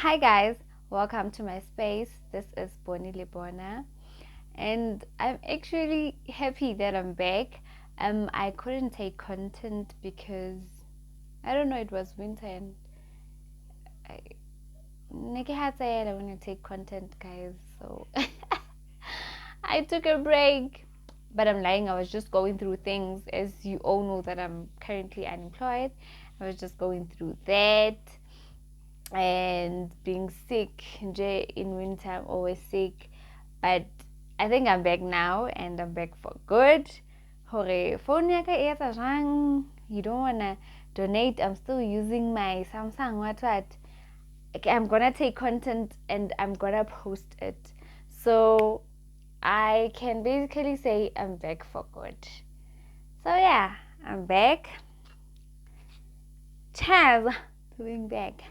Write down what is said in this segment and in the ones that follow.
Hi guys, welcome to my space. This is Boni Libona, and I'm actually happy that I'm back. I couldn't take content because I don't know, it was winter and I had said I want to take content, guys. So I took a break, but I'm lying. I was just going through things, as you all know that I'm currently unemployed. I was just going through that and being sick. In winter I'm always sick, but I think I'm back now and I'm back for good. Hore phone ya ka e etsa jang? You don't wanna donate? I'm still using my Samsung. What? Okay, I'm gonna take content and I'm gonna post it, so I can basically say I'm back for good. So yeah, I'm back. Chaz doing back.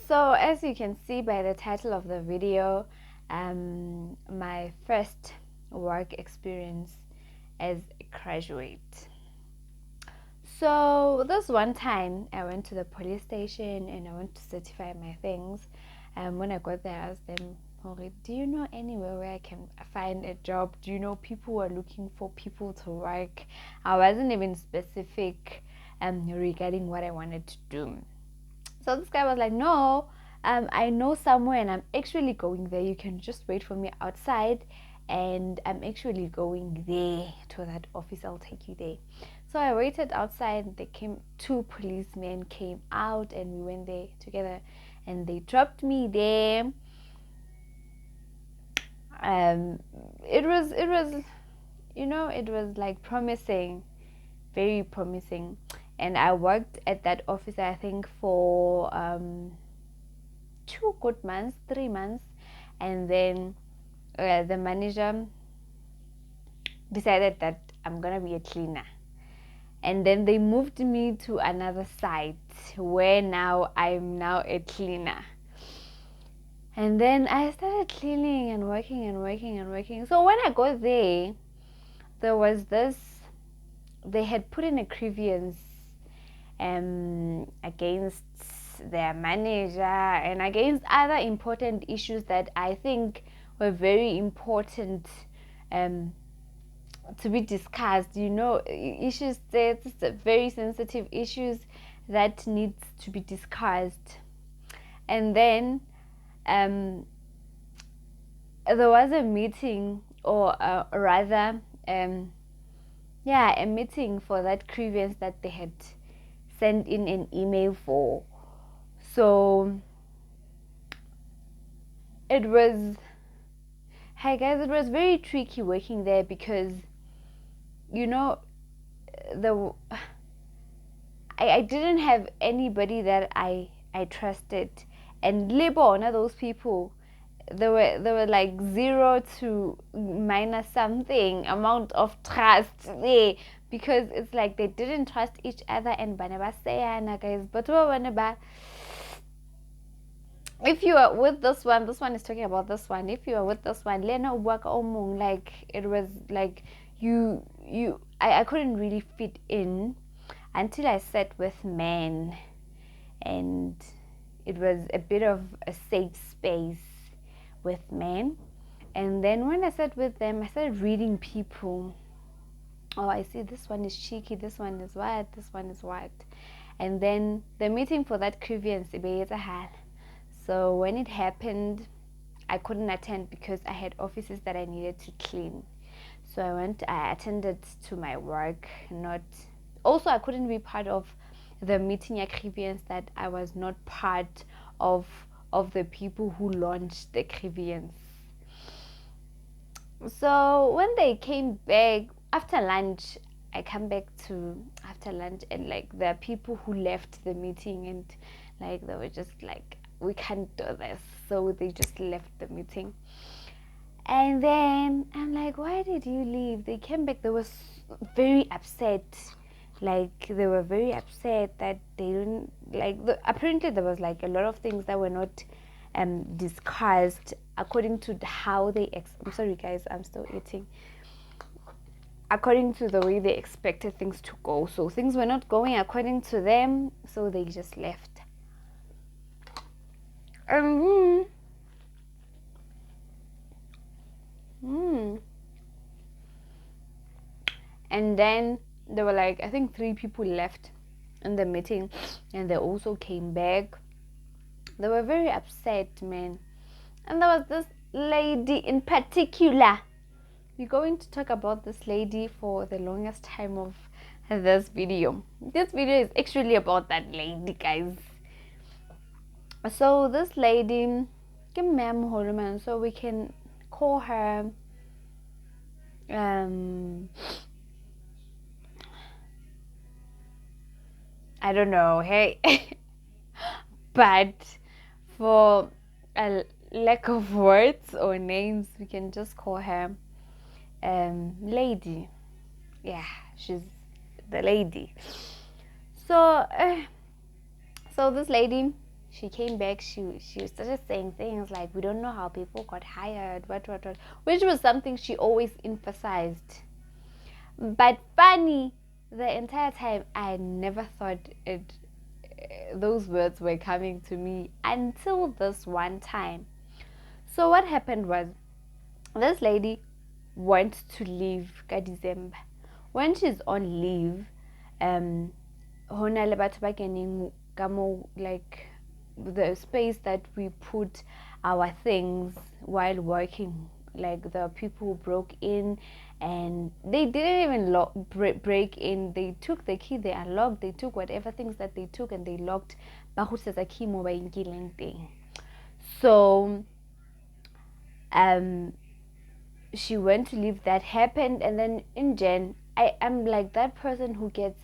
So as you can see by the title of the video, my first work experience as a graduate. So this one time I went to the police station and I went to certify my things. When I got there, I asked them, do you know anywhere where I can find a job? Do you know people who are looking for people to work? I wasn't even specific regarding what I wanted to do. So this guy was like, no, I know somewhere and I'm actually going there. You can just wait for me outside and I'm actually going there to that office. I'll take you there. So I waited outside. Two policemen came out and we went there together and they dropped me there. It was it was like promising, very promising. And I worked at that office, I think, for 3 months. And then the manager decided that I'm going to be a cleaner. And then they moved me to another site where now I'm now a cleaner. And then I started cleaning and working. So when I got there, there was this, they had put in a grievance against their manager and against other important issues that I think were very important to be discussed. Issues that very sensitive issues that needs to be discussed. And then there was a meeting, or rather a meeting for that grievance that they had sent in an email for. So it was, hi guys, it was very tricky working there because I didn't have anybody that I trusted, and labor those people, they were like 0 to minus something amount of trust there, because it's like they didn't trust each other. And guys, but if you are with this one is talking about this one. If you are with this one, like it was like I couldn't really fit in until I sat with men, and it was a bit of a safe space with men. And then when I sat with them, I started reading people. Oh, I see, this one is cheeky, this one is what, this one is what. And then the meeting for that grievance, so when it happened, I couldn't attend because I had offices that I needed to clean. So I attended to my work. Also, I couldn't be part of the meeting grievance, that I was not part of the people who launched the grievance. So when they came back after lunch, after lunch, and like there are people who left the meeting, and like they were just like, we can't do this, so they just left the meeting. And then I'm like, why did you leave? They came back, they were very upset. Like, they were very upset that they didn't like apparently there was like a lot of things that were not discussed according to how they I'm sorry guys, I'm still eating, according to the way they expected things to go. So things were not going according to them, so they just left. Mm. And then there were like, I think 3 people left in the meeting, and they also came back. They were very upset, man. And there was this lady in particular. We're going to talk about this lady for the longest time of this video. This video is actually about that lady, guys. So this lady, so we can call her I don't know, hey. But for a lack of words or names, we can just call her lady. Yeah, she's the lady. So so this lady, she came back, she started saying things like, we don't know how people got hired, what, which was something she always emphasized. But funny, the entire time I never thought those words were coming to me until this one time. So what happened was, this lady went to leave ka December. When she's on leave, hona le batho ba keneng ka mo, like the space that we put our things while working, like the people who broke in, and they didn't even break in. They took the key, they unlocked, they took whatever things that they took, and they locked. So she went to leave. That happened, and then in Jan, I'm like that person who gets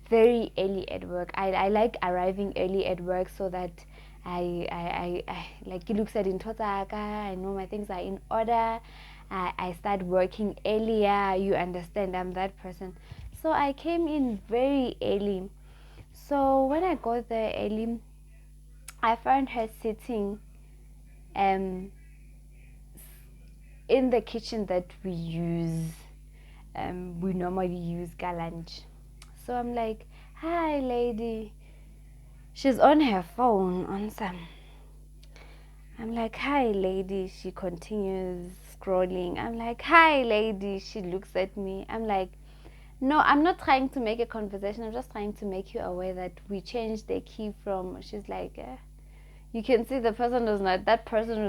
very early at work. I like arriving early at work so that I like, it looks at in Totaka, I know my things are in order. I start working earlier, you understand, I'm that person. So I came in very early. So when I got there early, I found her sitting in the kitchen that we use. We normally use lunch. So I'm like, hi lady. She's on her phone on some. I'm like, hi lady. She continues scrolling. I'm like, hi lady. She looks at me. I'm like, no, I'm not trying to make a conversation. I'm just trying to make you aware that we changed the key from. She's like, you can see that person was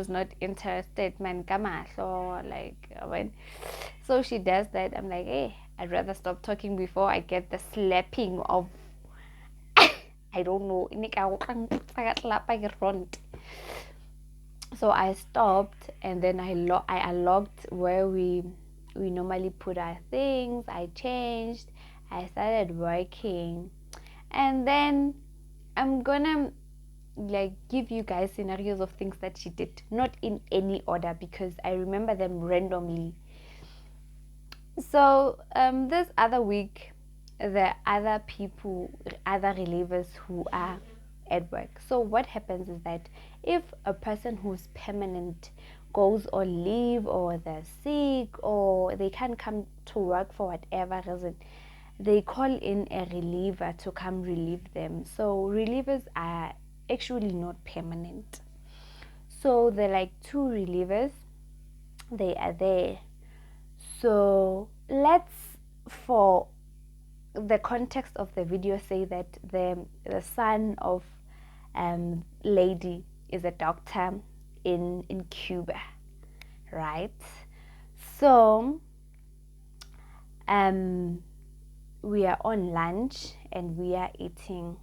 not interested, man. So like, when, so she does that. I'm like, hey, I'd rather stop talking before I get the slapping of, I don't know. So I stopped, and then I unlocked where we normally put our things. I changed. I started working, and then I'm gonna like give you guys scenarios of things that she did, not in any order because I remember them randomly. So this other week, the other relievers who are at work. So what happens is that if a person who's permanent goes on leave, or they're sick, or they can't come to work for whatever reason, they call in a reliever to come relieve them. So relievers are actually not permanent. So they're like 2 relievers. They are there. So let's, for the context of the video, say that the son of lady is a doctor in Cuba, right? So we are on lunch and we are eating.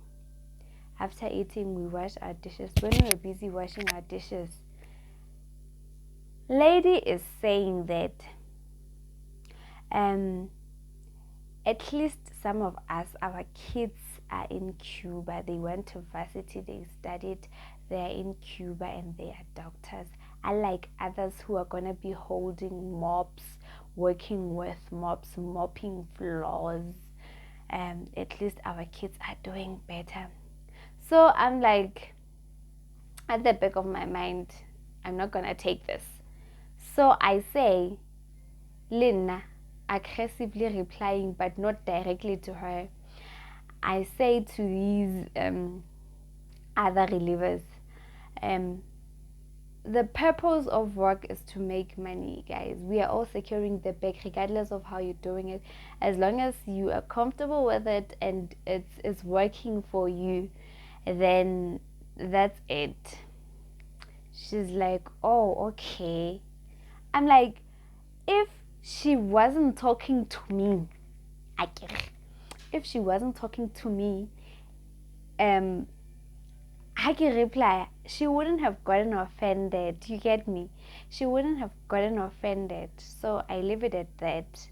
After eating, we wash our dishes. When we were busy washing our dishes, lady is saying that at least some of us, our kids are in Cuba. They went to varsity, they studied, they are in Cuba and they are doctors. Unlike others who are going to be holding mops, working with mops, mopping floors, at least our kids are doing better. So I'm like, at the back of my mind, I'm not gonna take this. So I say, Lina, aggressively replying, but not directly to her. I say to these other relievers, the purpose of work is to make money, guys. We are all securing the bag regardless of how you're doing it. As long as you are comfortable with it and it's working for you, then that's it. She's like, oh, okay. I'm like, if she wasn't talking to me, if she wasn't talking to me, I can reply, she wouldn't have gotten offended. You get me? She wouldn't have gotten offended. So I leave it at that.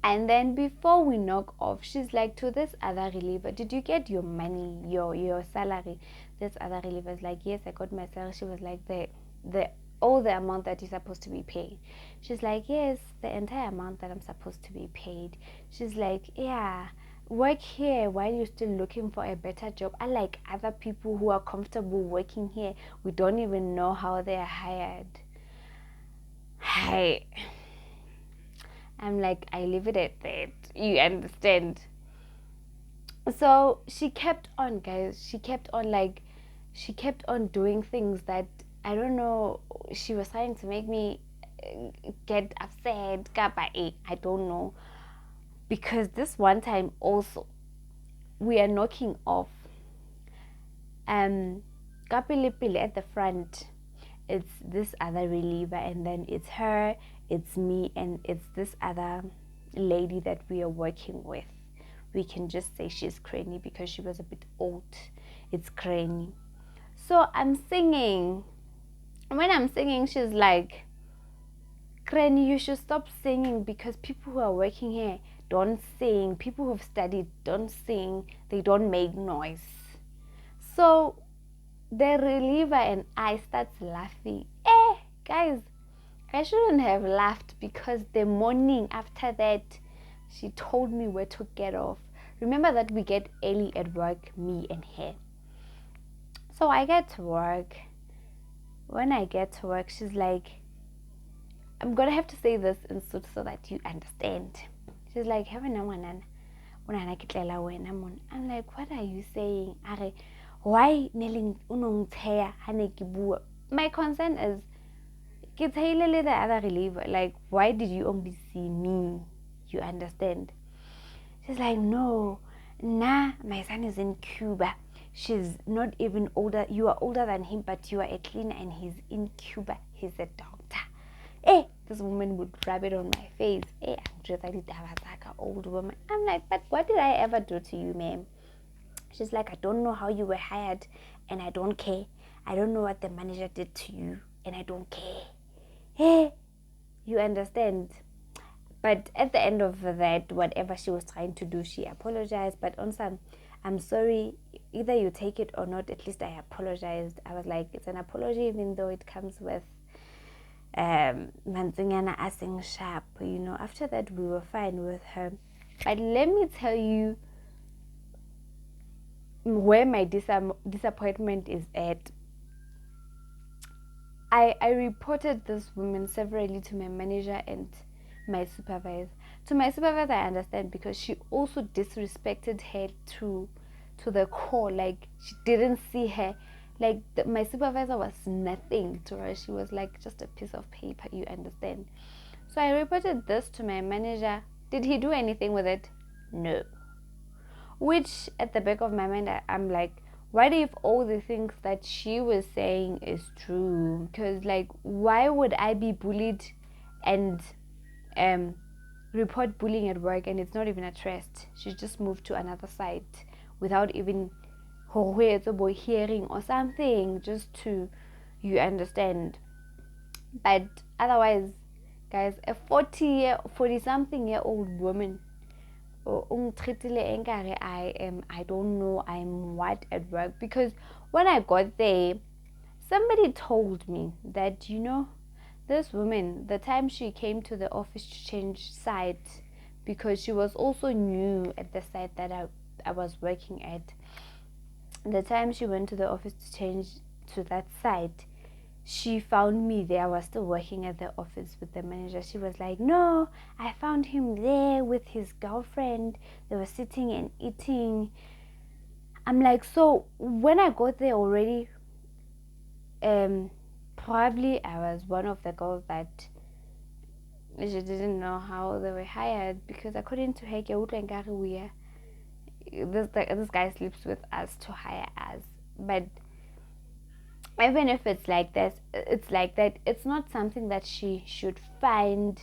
And then before we knock off, she's like to this other reliever, did you get your money, your salary? This other reliever is like, yes, I got my salary. She was like, the all the amount that you're supposed to be paid. She's like, yes, the entire amount that I'm supposed to be paid. She's like, yeah, work here while you're still looking for a better job. I like other people who are comfortable working here. We don't even know how they are hired. Hey, I'm like, I leave it at that. You understand? So she kept on, guys. She kept on doing things that, I don't know. She was trying to make me get upset. I don't know. Because this one time also, we are knocking off. Kapilipili at the front, it's this other reliever, and then it's her, it's me, and it's this other lady that we are working with. We can just say she's cranny because she was a bit old. It's cranny. So I'm singing. When I'm singing, she's like, Cranny, you should stop singing because people who are working here don't sing. People who've studied don't sing. They don't make noise. So the reliever and I starts laughing. Guys, I shouldn't have laughed because the morning after that, she told me where to get off. Remember that we get early at work, me and her. So I get to work. When I get to work, she's like, I'm gonna have to say this in Sotho so that you understand. She's like, I'm like, what are you saying? Why my concern is, the other reliever, like, why did you only see me? You understand? She's like, no, nah, my son is in Cuba. She's not even older. You are older than him, but you are a cleaner and he's in Cuba. He's a doctor. This woman would rub it on my face. I'm just like an old woman. I'm like, but what did I ever do to you, ma'am? She's like, I don't know how you were hired and I don't care. I don't know what the manager did to you and I don't care. You understand? But at the end of that, whatever she was trying to do, she apologized. But on some, I'm sorry, either you take it or not, at least I apologized. I was like, it's an apology even though it comes with Manzingana asing sharp. After that we were fine with her. But let me tell you where my disappointment is at. I reported this woman severally to my manager and my supervisor. To my supervisor, I understand because she also disrespected her to the core. Like, she didn't see her. Like, my supervisor was nothing to her. She was like just a piece of paper, you understand? So I reported this to my manager. Did he do anything with it? No. Which, at the back of my mind, I'm like, what if all the things that she was saying is true? Because, like, why would I be bullied and report bullying at work and it's not even addressed? She just moved to another site without even hearing or something, just to, you understand? But otherwise, guys, a 40 something year old woman, I don't know, I'm what at work? Because when I got there, somebody told me that, this woman, the time she came to the office to change sides, because she was also new at the site that I was working at. The time she went to the office to change to that site, she found me there. I was still working at the office with the manager. She was like, no, I found him there with his girlfriend. They were sitting and eating. I'm like, so when I got there already, probably I was one of the girls that she didn't know how they were hired, because according to her, this guy sleeps with us to hire us. But even if it's like this, it's like that, it's not something that she should find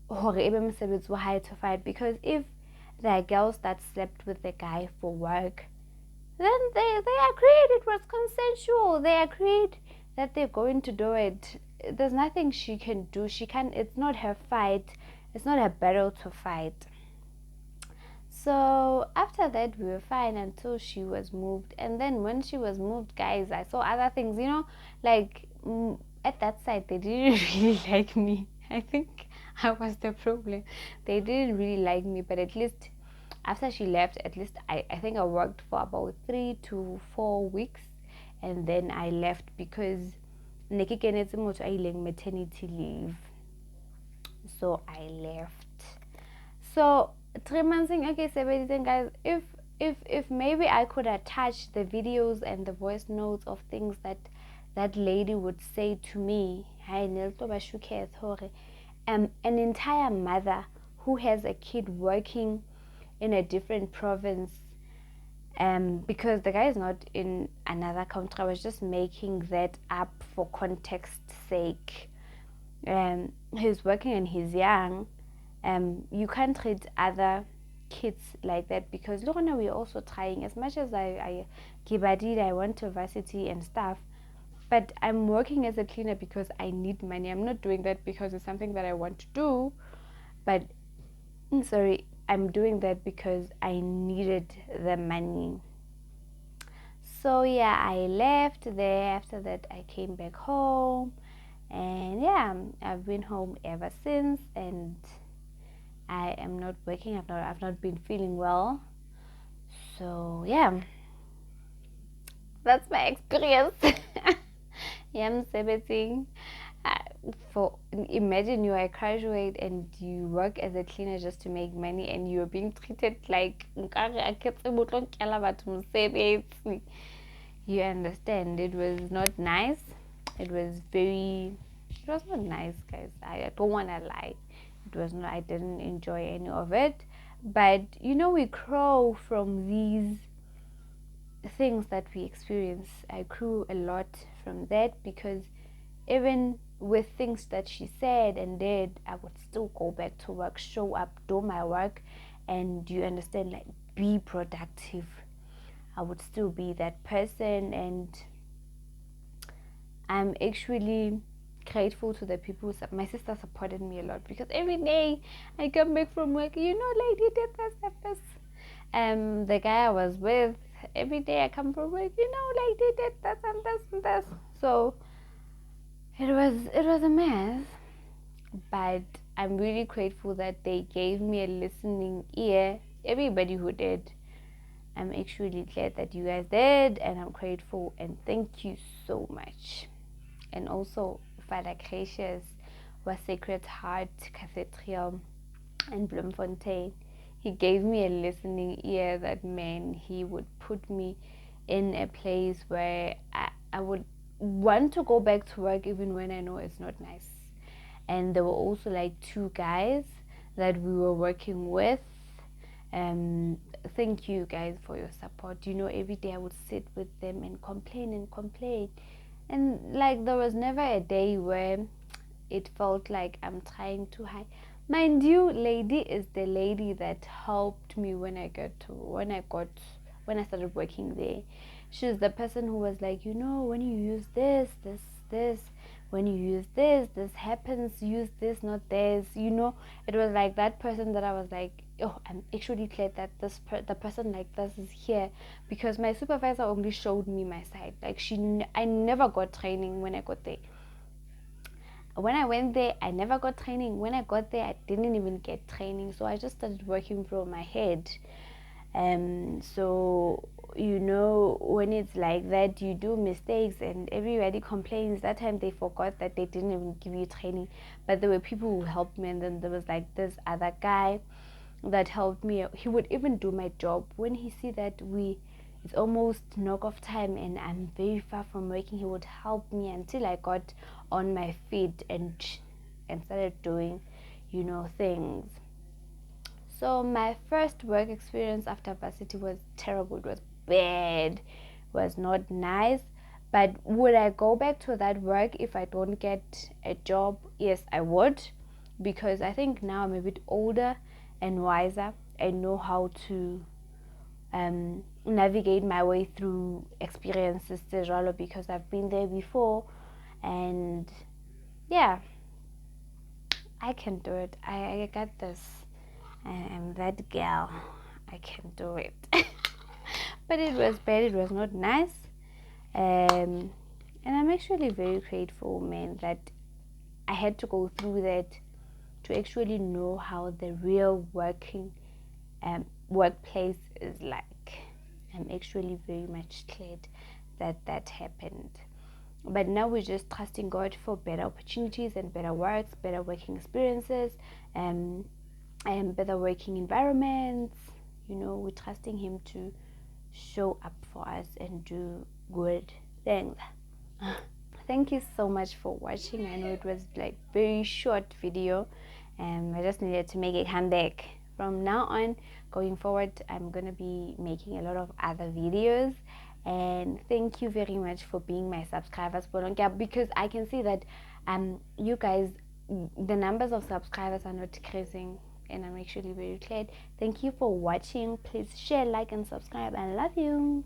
to fight. Because if there are girls that slept with the guy for work, then they agreed it was consensual. They agreed that they're going to do it. There's nothing she can do. She can. It's not her fight. It's not her battle to fight. So after that, we were fine until she was moved. And then when she was moved, guys, I saw other things. Like at that site, they didn't really like me. I think I was the problem. They didn't really like me, but at least after she left, at least I think I worked for about 3 to 4 weeks, and then I left because maternity leave. So I left. So 3 months in, okay, so guys, if maybe I could attach the videos and the voice notes of things that lady would say to me, an entire mother who has a kid working in a different province, because the guy is not in another country. I was just making that up for context's sake. He's working and he's young. You can't treat other kids like that, because look, now we're also trying. As much as I went to varsity and stuff, but I'm working as a cleaner because I need money. I'm not doing that because it's something that I want to do, but I'm doing that because I needed the money. So yeah, I left there. After that, I came back home, and yeah, I've been home ever since, and I am not working. I've not been feeling well. So yeah, that's my experience. Yeah, I'm celebrating. Imagine you are a graduate and you work as a cleaner just to make money, and you're being treated like you understand. It was not nice. It was not nice, guys. I don't want to lie. It was not. I didn't enjoy any of it. But we grow from these things that we experience. I grew a lot from that, because even with things that she said and did, I would still go back to work, show up, do my work, and you understand, like, be productive. I would still be that person, and I'm actually grateful to the people. My sister supported me a lot, because every day I come back from work, lady did this. The guy I was with, every day I come from work, lady did this and this and this. So it was a mess, but I'm really grateful that they gave me a listening ear. Everybody who did, I'm actually glad that you guys did, and I'm grateful, and thank you so much. And also Father Gracious was Sacred Heart Cathedral in Bloemfontein. He gave me a listening ear. That man, he would put me in a place where I would want to go back to work even when I know it's not nice. And there were also like 2 guys that we were working with. Thank you guys for your support. Every day I would sit with them and complain, and like there was never a day where it felt like I'm trying to hide. Mind you, lady is the lady that helped me when I started working there. She's the person who was like, when you use this, when you use this happens, use this, not this. It was like that person that I was like, oh, I'm actually glad that the person like this is here, because my supervisor only showed me my side. Like I never got training when I got there. when I went there, I never got training. When I got there, I didn't even get training. So I just started working from my head. So when it's like that, you do mistakes and everybody complains. That time they forgot that they didn't even give you training, but there were people who helped me. And then there was like this other guy that helped me. He would even do my job when he see that it's almost knock off time and I'm very far from working. He would help me until I got on my feet and started doing things. So my first work experience after varsity was terrible. It was bad. It was not nice. But would I go back to that work if I don't get a job? Yes, I would, because I think now I'm a bit older and wiser. I know how to navigate my way through experiences, because I've been there before. And yeah, I can do it. I got this. I'm that girl. I can do it. But it was bad. It was not nice. And I'm actually very grateful, man, that I had to go through that to actually know how the real workplace is like. I'm actually very much glad that happened. But now we're just trusting God for better opportunities and better works, better working experiences, and better working environments. We're trusting Him to show up for us and do good things. Thank you so much for watching. I know it was like very short video, and I just needed to make a comeback. From now on, going forward, I'm gonna be making a lot of other videos. And thank you very much for being my subscribers for long, because I can see that you guys, the numbers of subscribers are not decreasing, and I'm actually very glad. Thank you for watching. Please share, like, and subscribe. I love you.